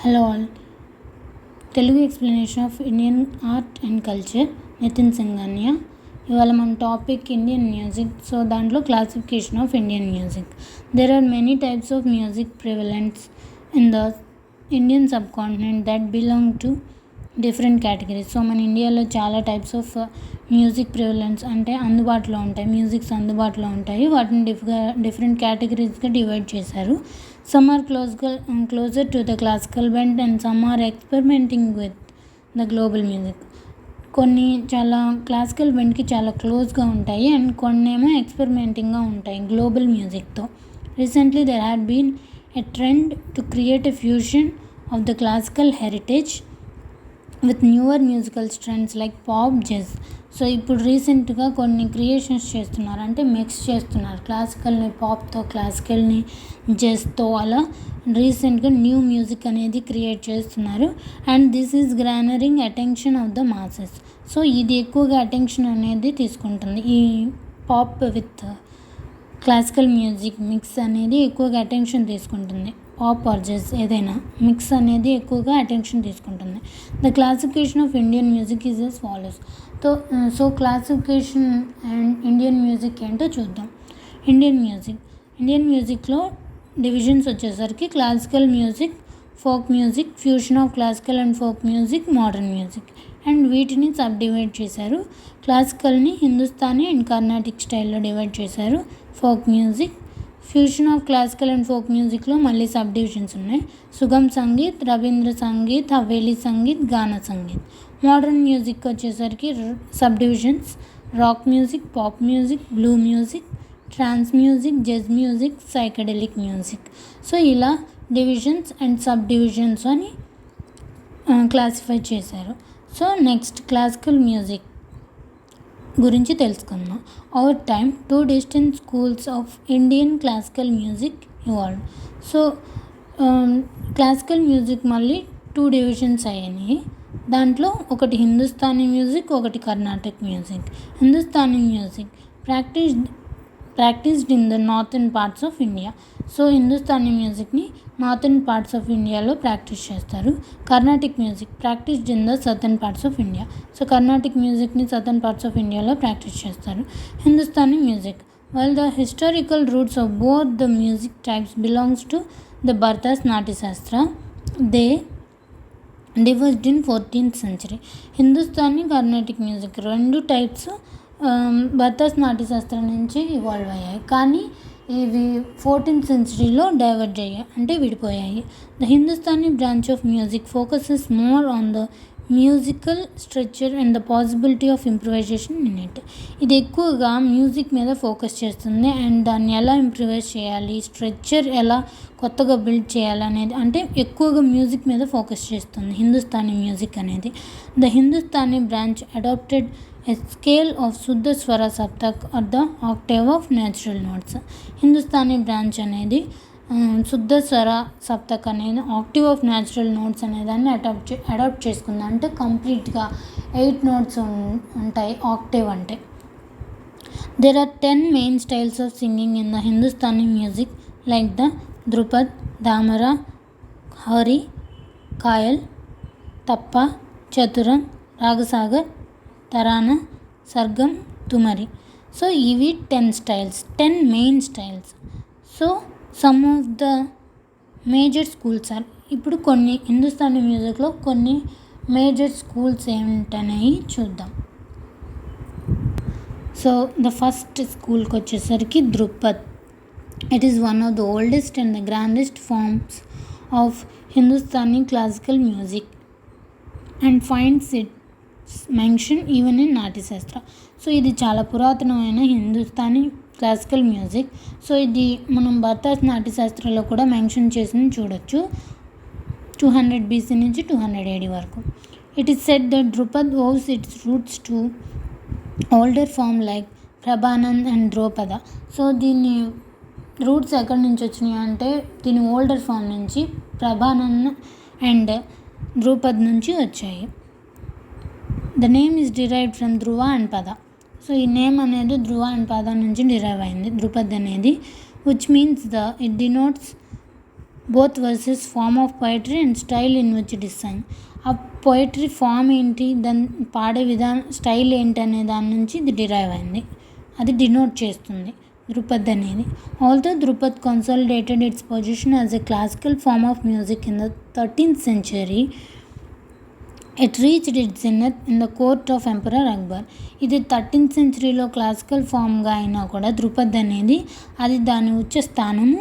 Hello all. Telugu explanation of Indian art and culture, Nitin Singhania. ఇవాళ మన topic Indian music. So దాంట్లో classification of Indian music. There are many types of music prevalence in the Indian sub continent that belong to different categories. So మన ఇండియాలో చాలా types of music prevalence అంటే అందుబాటులో ఉంటాయి, musics అందుబాటులో ఉంటాయి. వాటిని డిఫరెంట్ కేటగిరీస్గా డివైడ్ చేశారు. Some are closer to the classical bent and some are experimenting with the global music. కొన్ని చాలా క్లాసికల్ బెంట్కి చాలా క్లోజ్గా ఉంటాయి అండ్ కొన్ని ఏమో ఎక్స్పెరిమెంటింగ్గా ఉంటాయి గ్లోబల్ మ్యూజిక్తో. Recently there had been a trend to create a fusion of the classical heritage with newer musical trends like pop, jazz. So ఇప్పుడు రీసెంట్గా కొన్ని క్రియేషన్స్ చేస్తున్నారు, అంటే మిక్స్ చేస్తున్నారు క్లాసికల్ని పాప్తో, క్లాసికల్ని జెజ్తో. అలా రీసెంట్గా న్యూ మ్యూజిక్ అనేది క్రియేట్ చేస్తున్నారు and this is garnering attention of the masses. So ఇది ఎక్కువగా అటెన్షన్ అనేది తీసుకుంటుంది. ఈ pop with classical music mix అనేది ఎక్కువగా అటెన్షన్ తీసుకుంటుంది. పాప్ ఆర్ జెజ్ ఏదైనా మిక్స్ అనేది ఎక్కువగా అటెన్షన్ తీసుకుంటుంది. The classification of Indian music is as follows. So classification and Indian music ఏంటో చూద్దాం. ఇండియన్ మ్యూజిక్లో డివిజన్స్ వచ్చేసరికి classical music, folk music, fusion of classical and folk music, modern music. And వీటిని sub divide చేశారు. క్లాసికల్ని Hindustani and Carnatic స్టైల్లో divide చేశారు. Folk music, fusion of classical and folk మ్యూజిక్లో మళ్ళీ సబ్ డివిజన్స్ ఉన్నాయి. సుగమ్ సంగీత్, రవీంద్ర సంగీత్, హవేలీ సంగీత్, గానా సంగీత్. మోడర్న్ మ్యూజిక్ వచ్చేసరికి sub divisions rock music, pop music, blue music, trance music, jazz music, psychedelic music. So ఇలా డివిజన్స్ అండ్ సబ్ డివిజన్స్ అని classify చేశారు. So next classical music గురించి తెలుసుకుందాం. Over time 2 distinct schools of Indian classical music evolved. So classical music మళ్ళీ 2 divisions అయ్యాయి. దాంట్లో ఒకటి Hindustani music, ఒకటి Karnataka music. Hindustani music practised in the northern parts of India. So Hindustani మ్యూజిక్ని నార్థన్ పార్ట్స్ ఆఫ్ ఇండియాలో practice చేస్తారు. Carnatic music practised in the southern parts of India. So Carnatic మ్యూజిక్ని southern parts of ఇండియాలో ప్రాక్టీస్ చేస్తారు. Hindustani music while the historical roots of both the music types belongs to the Bharata's Natyashastra. They diverged in 14th century. Hindustani, Carnatic music రెండు types Bharata's Natyashastra నుంచి evolve అయ్యాయి, కానీ ఇవి 14th centuryలో diverge అయ్యాయి, అంటే విడిపోయాయి. The Hindustani branch of music focuses more on the musical structure and the possibility of improvisation in it. ఇది ఎక్కువగా మ్యూజిక్ మీద ఫోకస్ చేస్తుంది అండ్ దాన్ని ఎలా ఇంప్రూవైజ్ చేయాలి, స్ట్రక్చర్ ఎలా కొత్తగా బిల్డ్ చేయాలి అనేది, అంటే ఎక్కువగా మ్యూజిక్ మీద ఫోకస్ చేస్తుంది హిందుస్థానీ మ్యూజిక్ అనేది. The Hindustani branch adapted a scale of shuddha swara saptak or the octave of natural notes. Hindustani branch అనేది శుద్ధ స్వర సప్తక్ అనేది ఆక్టివ్ ఆఫ్ న్యాచురల్ నోట్స్ అనేదాన్ని అడాప్ట్ చేసుకుంది. అంటే కంప్లీట్గా 8 notes ఉంటాయి ఆక్టేవ్ అంటే. There are 10 main styles of singing in the Hindustani music like the dhrupad, dhamar, hori, khayal, tappa, chaturang, రాగసాగర్, tarana, Sargam, తుమరి. So ఇవి 10 main styles. So some of the major schools are, ఇప్పుడు కొన్ని హిందుస్థానీ మ్యూజిక్లో కొన్ని మేజర్ స్కూల్స్ ఏమిటనేవి చూద్దాం. సో ద ఫస్ట్ స్కూల్కి వచ్చేసరికి dhrupad. It is one of the oldest and the grandest forms of Hindustani classical music and finds it mention even in Natyashastra. So ఇది చాలా పురాతనమైన హిందుస్థానీ క్లాసికల్ మ్యూజిక్. సో ఇది మనం భరతాస్ నాట్యశాస్త్రంలో కూడా మెన్షన్ చేసి చూడొచ్చు, 200 BC నుంచి 200 AD వరకు. It is said that dhrupad owes its roots to older form like Prabhanand and Draupada. So దీని రూట్స్ ఎక్కడి నుంచి వచ్చినాయి అంటే దీని ఓల్డర్ ఫామ్ నుంచి ప్రభానంద్ అండ్ ద్రౌపద్ నుంచి వచ్చాయి. The name is derived from dhruva and pada. So ఈ నేమ్ అనేది ధ్రువ అండ్ పద నుంచి డిరైవ్ అయింది, ధ్రుపద్ అనేది, which means it denotes both verses form of poetry and style in which it is sung. ఆ పోయిటరీ ఫామ్ ఏంటి, దాని పాడే విధానం, స్టైల్ ఏంటి అనే దాని నుంచి ఇది డిరైవ్ అయింది, అది డినోట్ చేస్తుంది ధ్రుపద్ అనేది. Although dhrupad consolidated its position as a classical form of music in the 13th century. It reached its zenith in the court of emperor Akbar. ఇది 13th centuryలో క్లాసికల్ ఫామ్గా అయినా కూడా ధ్రుపద్ అనేది అది దాని ఉచ్చ స్థానము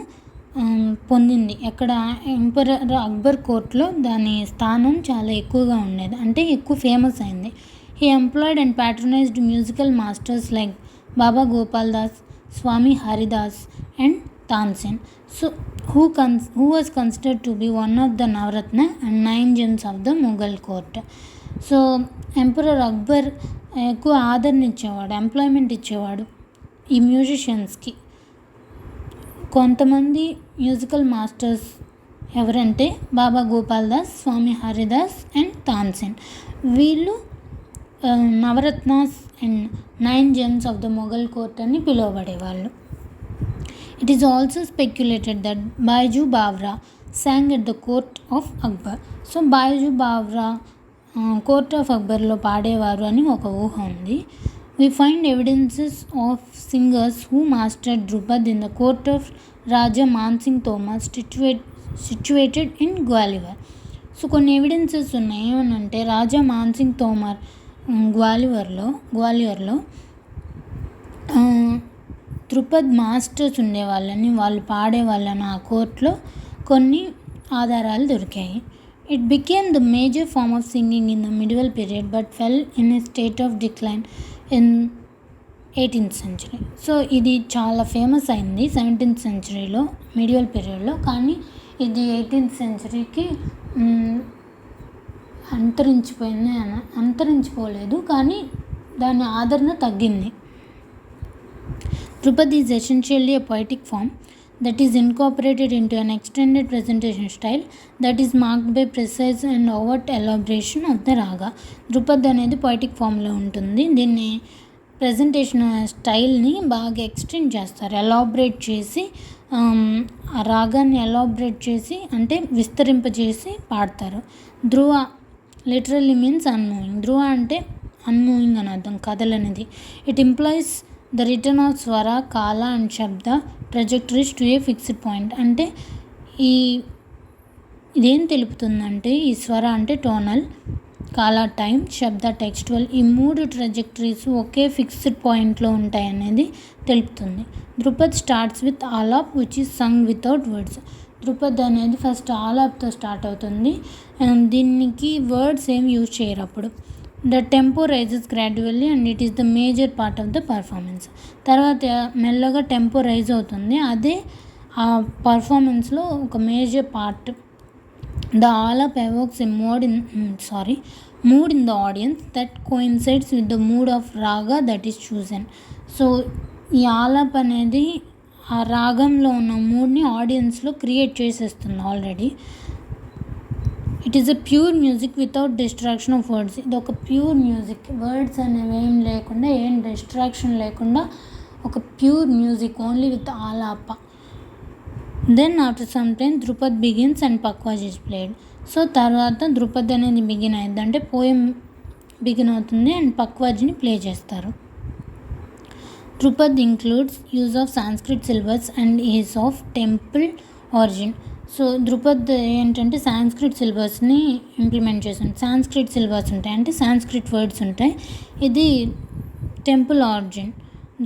పొందింది. ఎక్కడ, ఎంపరర్ అక్బర్ కోర్టులో దాని స్థానం చాలా ఎక్కువగా ఉండేది, అంటే ఎక్కువ ఫేమస్ అయింది. He employed and patronised musical masters like Baba Gopal Das, Swami Haridas and Tansen. So who was considered to be one of the Navaratna and 9 gems of the Mughal court. So emperor Akbar ఎక్కువ ఆదరణ ఇచ్చేవాడు, ఎంప్లాయ్మెంట్ ఇచ్చేవాడు ఈ మ్యూజిషియన్స్కి. కొంతమంది మ్యూజికల్ మాస్టర్స్ ఎవరంటే బాబా గోపాల్ దాస్, స్వామి హరిదాస్ అండ్ తాన్సేన్. వీళ్ళు Navaratnas and 9 gems of the Mughal court అని పిలువబడేవాళ్ళు. It is also speculated that Baiju Bawra sang at the court of Akbar. So Baiju Bawra court of అక్బర్లో పాడేవారు అని ఒక ఊహ ఉంది. We find evidences of singers who mastered Drupad in the court of Raja Mansingh Tomar situated in Gwalior. So కొన్ని evidences ఉన్నాయి. ఏమనంటే రాజా మాన్సింగ్ తోమర్ గ్వాలియర్లో ధ్రుపద్ మాస్టర్స్ ఉండేవాళ్ళని, వాళ్ళు పాడేవాళ్ళని ఆ కోర్టులో కొన్ని ఆధారాలు దొరికాయి. It became the major form of singing in the medieval period but fell in a state of decline in 18th century. So ఇది చాలా ఫేమస్ అయింది 17th centuryలో, మిడివల్ పీరియడ్లో. కానీ ఇది 18th centuryకి అంతరించిపోలేదు, కానీ దాని ఆదరణ తగ్గింది. Drupad is essentially a poetic form that is incorporated into an extended presentation style that is marked by precise and overt elaboration of the raga. Drupad అనేది poetic ఫామ్లో ఉంటుంది. దీన్ని ప్రజెంటేషన్ స్టైల్ని బాగా ఎక్స్టెండ్ చేస్తారు, ఎలాబరేట్ చేసి, ఆ రాగాన్ని ఎలాబరేట్ చేసి అంటే విస్తరింపజేసి పాడతారు. Dhruva literally means unmoving. Dhruva అంటే అన్మూవింగ్ అని అర్థం, కదలనేది. It implies the return of swara, kala and shabda trajectories to a fixed point. అంటే ఇదేం తెలుపుతుందంటే, ఈ స్వర అంటే టోనల్, కాల టైం, శబ్ద టెక్స్చువల్, ఈ 3 ట్రజెక్టరీస్ ఒకే ఫిక్స్డ్ పాయింట్లో ఉంటాయనేది తెలుపుతుంది. Dhrupad starts with alap which is sung without words. Dhrupad అనేది ఫస్ట్ ఆలాప్తో స్టార్ట్ అవుతుంది, దీనికి వర్డ్స్ ఏం యూజ్ చేయరు అప్పుడు. The tempo rises gradually and it is the major part of the performance. తర్వాత మెల్లగా టెంపో రైజ్ అవుతుంది, అదే ఆ పర్ఫార్మెన్స్లో ఒక major part. The alap evokes a mood in the audience that coincides with the mood of raga that is chosen. So ఈ ఆలాప్ అనేది ఆ రాగంలో ఉన్న మూడ్ని ఆడియన్స్లో క్రియేట్ చేసేస్తుంది already. It is a pure music without distraction of words. ఇది ఒక pure music, words అనేవి ఏం లేకుండా, ఏం డిస్ట్రాక్షన్ లేకుండా ఒక pure music, only with alapa. Then after some time dhrupad begins and pakhawaj is played. So తర్వాత ధ్రుపద్ అనేది బిగిన్ అయ్యింది, అంటే పోయం బిగిన్ అవుతుంది అండ్ పక్వాజ్ని ప్లే చేస్తారు. Dhrupad includes use of Sanskrit syllables and is of temple origin. So dhrupad ఏంటంటే సాంస్క్రిట్ సిలబస్ని ఇంప్లిమెంట్ చేస్తుంది. సాంస్క్రిట్ సిలబస్ ఉంటాయి అంటే సాంస్క్రిట్ వర్డ్స్ ఉంటాయి, ఇది temple origin.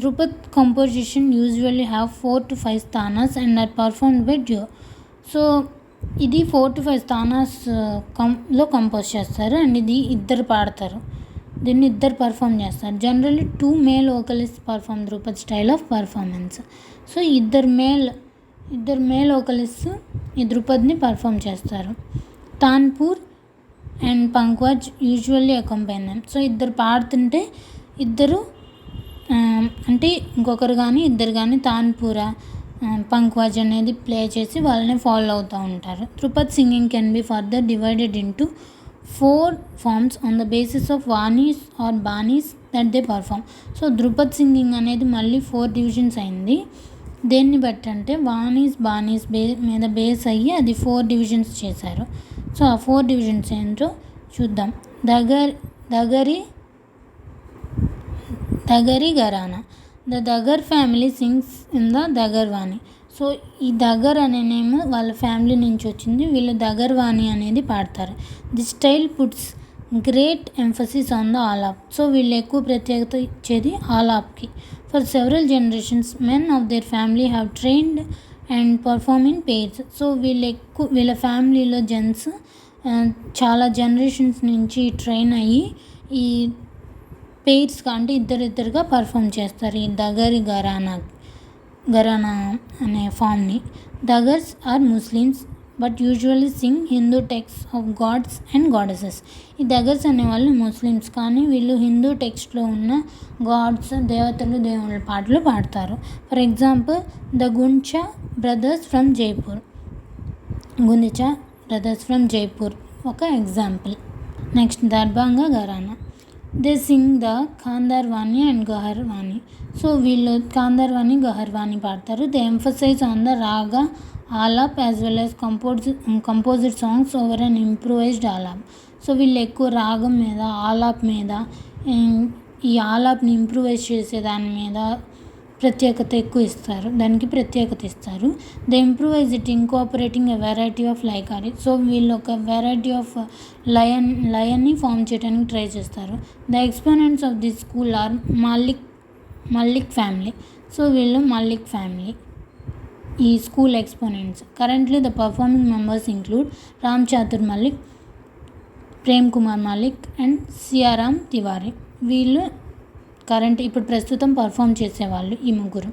Dhrupad composition usually have 4 to 5 స్థానాస్ and are performed by duo. So ఇది 4 to 5 స్థానాస్ లో కంపోజ్ చేస్తారు అండ్ ఇది ఇద్దరు పాడతారు, దీన్ని ఇద్దరు పర్ఫామ్ చేస్తారు. Generally 2 male vocalists perform dhrupad style of performance. So ఇద్దరు మేల్ వోకలిస్ట్ ఈ ధ్రుపద్ని పర్ఫామ్ చేస్తారు. Tanpura and pakhawaj usually accompany them. So ఇద్దరు పాడుతుంటే ఇద్దరు అంటే ఇంకొకరు కానీ ఇద్దరు కానీ తాన్పూర, పంక్వాజ్ అనేది ప్లే చేసి వాళ్ళని ఫాలో అవుతూ ఉంటారు. Dhrupad singing can be further divided into 4 forms on the basis of vanis or banis that they perform. So dhrupad singing అనేది మళ్ళీ 4 divisions అయింది. దేన్ని బట్టి అంటే బానీస్ మీద బేస్ అయ్యి అది 4 డివిజన్స్ చేశారు. సో ఆ 4 డివిజన్స్ ఏంటో చూద్దాం. Dagari gharana. The Dagar family sings in the Dagar vani. So ఈ దగర్ అనే నేమ్ వాళ్ళ ఫ్యామిలీ నుంచి వచ్చింది. వీళ్ళు దగర్ వాణి అనేది పాడతారు. The style puts great emphasis on the alap. So వీళ్ళు ఎక్కువ ప్రత్యేకత ఇచ్చేది ఆలాప్కి. For several generations men of their family have trained and perform in pairs. So వీళ్ళ ఫ్యామిలీలో జెంట్స్ చాలా జనరేషన్స్ నుంచి ట్రైన్ అయ్యి ఈ పెయిర్స్గా అంటే ఇద్దరుగా పర్ఫామ్ చేస్తారు ఈ దగరి ఘరానా అనే ఫామ్ని. Dagars are Muslims but usually sing Hindu text of gods and goddesses. ఈ దగర్స్ అనేవాళ్ళు ముస్లిమ్స్, కానీ వీళ్ళు హిందూ టెక్స్ట్లో ఉన్న గాడ్స్ దేవతలు దేవుళ్ళ పాటలు పాడతారు. For example the Gundecha brothers from Jaipur ఒక example. Next Darbhanga gharana. They sing the Khandarvani and Gauharvani. So వీళ్ళు ఖాందార్వాణి గహర్వాణి పాడతారు. They emphasise on the raga alap as well as composed songs over and improvised alap. So వీళ్ళు ఎక్కువ రాగం మీద ఆలాప్ మీద ఈ ఆలాప్ని ఇంప్రూవైజ్ చేసే దాని మీద దానికి ప్రత్యేకత ఇస్తారు. The improvise it incorporating a variety of laykari. So వీళ్ళు ఒక వెరైటీ ఆఫ్ లయన్ని ఫామ్ చేయడానికి ట్రై చేస్తారు. The exponents of this school are Mallik family. So వీళ్ళు మల్లిక్ ఫ్యామిలీ ఈ school exponents. Currently the performing members include Ram Chatur Mallik, Prem Kumar Mallik and Siyaram Tiwari. వీళ్ళు ఇప్పుడు ప్రస్తుతం పర్ఫామ్ చేసేవాళ్ళు ఈ ముగ్గురు.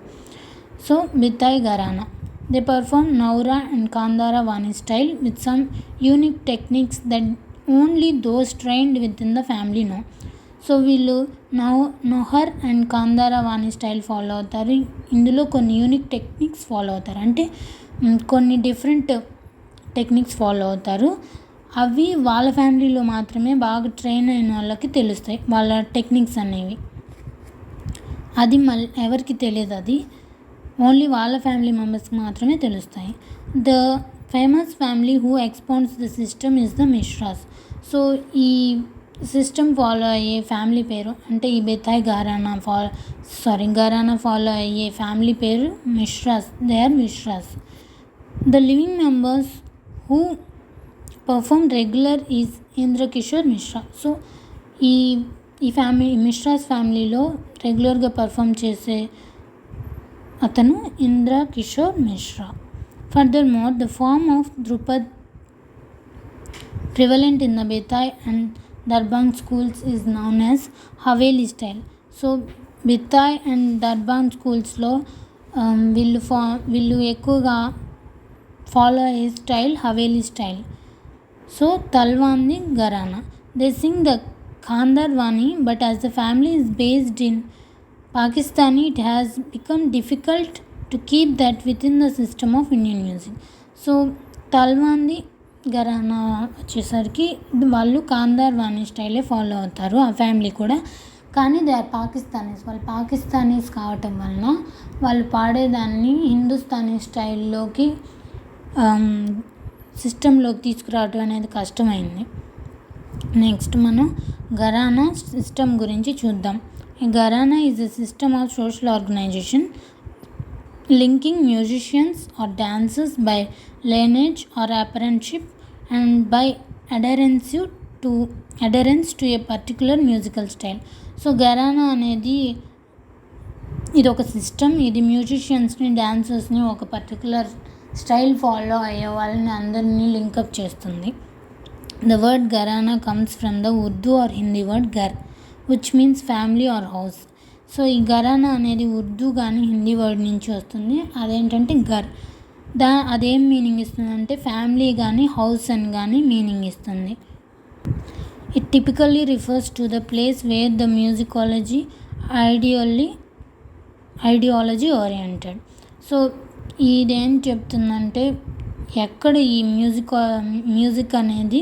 So Bettiah gharana. They perform Nauhar and Khandar Vani style with some unique techniques that only those trained within the family know. So వీళ్ళు Nauhar and Khandar Vani style follow అవుతారు. ఇందులో కొన్ని యూనిక్ టెక్నిక్స్ ఫాలో అవుతారు, అంటే కొన్ని డిఫరెంట్ టెక్నిక్స్ ఫాలో అవుతారు. అవి వాళ్ళ ఫ్యామిలీలో మాత్రమే బాగా ట్రైన్ అయిన వాళ్ళకి తెలుస్తాయి వాళ్ళ టెక్నిక్స్ అనేవి. అది ఎవరికి తెలియదు, అది ఓన్లీ వాళ్ళ ఫ్యామిలీ మెంబర్స్కి మాత్రమే తెలుస్తాయి. The famous family who expounds the system is the Mishras. So ఈ సిస్టమ్ ఫాలో అయ్యే ఫ్యామిలీ పేరు అంటే ఈ బితాయ్ ఘరానా ఫాలో అయ్యే ఫ్యామిలీ పేరు Mishras. They are Mishras. The living members who perform regular is Indrakishore Mishra. So ఈ మిశ్రాస్ ఫ్యామిలీలో రెగ్యులర్గా పర్ఫామ్ చేసే అతను Indrakishore Mishra. Furthermore the form of dhrupad prevalent in the Bettiah and Darbhanga schools is known as haveli style. So Bettiah and Darbhanga స్కూల్స్లో వీళ్ళు ఎక్కువగా ఫాలో అయ్యే style haveli style. So Talwandi gharana. They sing the Khandarvani but as the family is based in Pakistan, it has become difficult to keep that within the system of Indian music. So Talwandi gharana వచ్చేసరికి వాళ్ళు ఖాందార్వాణి స్టైలే follow అవుతారు ఆ family కూడా, కానీ they are వాళ్ళు పాకిస్తానీస్ కావటం వలన వాళ్ళు పాడేదాన్ని హిందుస్థానీ స్టైల్లోకి సిస్టంలోకి తీసుకురావడం అనేది కష్టమైంది. నెక్స్ట్ మనం ఘరానా సిస్టమ్ గురించి చూద్దాం. Gharana is a system of social organisation linking musicians or dancers by lineage or apprenticeship and by adherence to a particular musical style. So gharana అనేది ఇది ఒక సిస్టమ్. ఇది మ్యూజిషియన్స్ని డాన్సర్స్ని ఒక పర్టికులర్ స్టైల్ ఫాలో అయ్యే వాళ్ళని అందరినీ లింకప్ చేస్తుంది. The word Gharana comes from the Urdu or Hindi word Ghar, which means family or house. So ఈ ఘరానా అనేది ఉర్దూ కానీ హిందీ వర్డ్ నుంచి వస్తుంది. అదేంటంటే ఘర్. అదేం మీనింగ్ ఇస్తుందంటే ఫ్యామిలీ కానీ హౌస్ అని కానీ మీనింగ్ ఇస్తుంది. It typically refers to the place where the musicology ideology oriented. So ఇదేం చెప్తుందంటే ఎక్కడ ఈ మ్యూజిక్ అనేది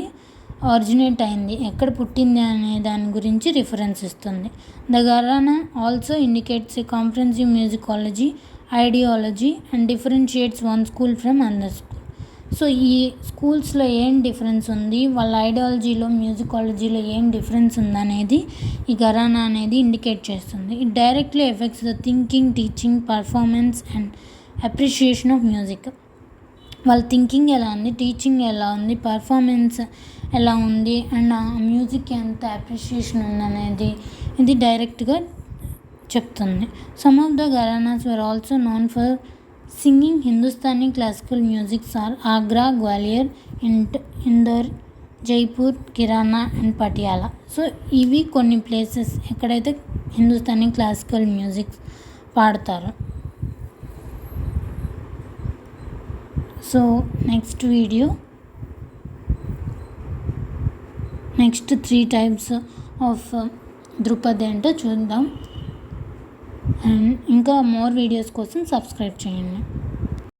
ఆరిజినేట్ అయింది, ఎక్కడ పుట్టింది అనే దాని గురించి రిఫరెన్స్ ఇస్తుంది. The gharana also indicates a comprehensive musicology ideology and differentiates one school from another school. So ఈ స్కూల్స్లో ఏం డిఫరెన్స్ ఉంది, వాళ్ళ ఐడియాలజీలో మ్యూజికాలజీలో ఏం డిఫరెన్స్ ఉందనేది ఈ ఘరానా అనేది ఇండికేట్ చేస్తుంది. It directly effects the thinking, teaching, performance and appreciation of music. వాళ్ళ థింకింగ్ ఎలా ఉంది, టీచింగ్ ఎలా ఉంది, పర్ఫార్మెన్స్ ఎలా ఉంది అండ్ ఆ మ్యూజిక్ ఎంత అప్రిషియేషన్ ఉందనేది ఇది డైరెక్ట్గా చెప్తుంది. Some of the gharanas were also known for singing Hindustani classical musics are Agra, Gwalior, Indore, Jaipur, Kirana and Patiala. So ఇవి కొన్ని ప్లేసెస్ ఎక్కడైతే హిందుస్థానీ క్లాసికల్ మ్యూజిక్ పాడతారు. So next 3 types of dhrupad ఏంటో చూద్దాం. అండ్ ఇంకా మోర్ వీడియోస్ కోసం సబ్స్క్రైబ్ చేయండి.